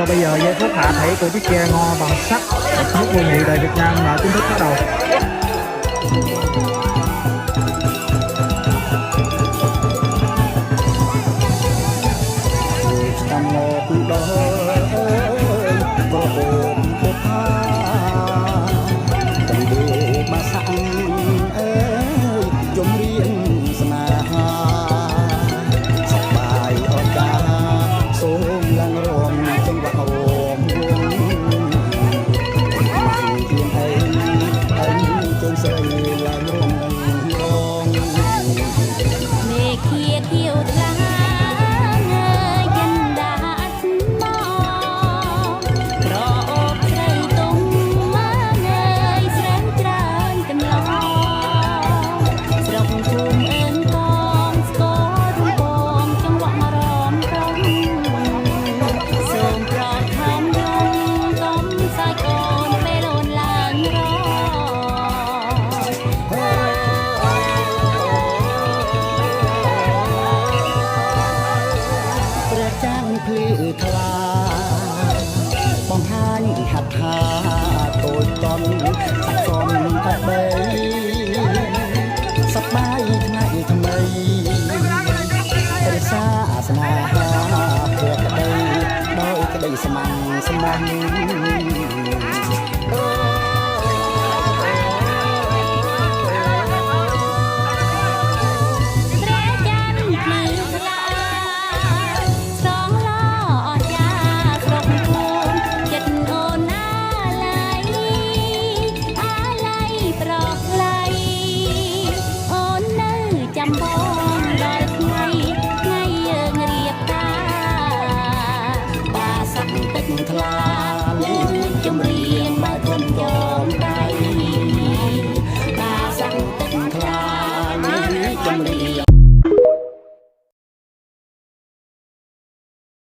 bây giờ giây phút hạ thảy của chiếc ghe ngo bằng sắt nước vương nhị đời Việt Nam là chính thức bắt đầu.បង្ហាញហាត់ថាតូចតន់ស័ក្តិសមតែបីសប្បាយថ្ងៃថ្មីរិសាស្នេហាព្រះក្តីដោយក្តីស្មាំស្មាំថ្លាជំ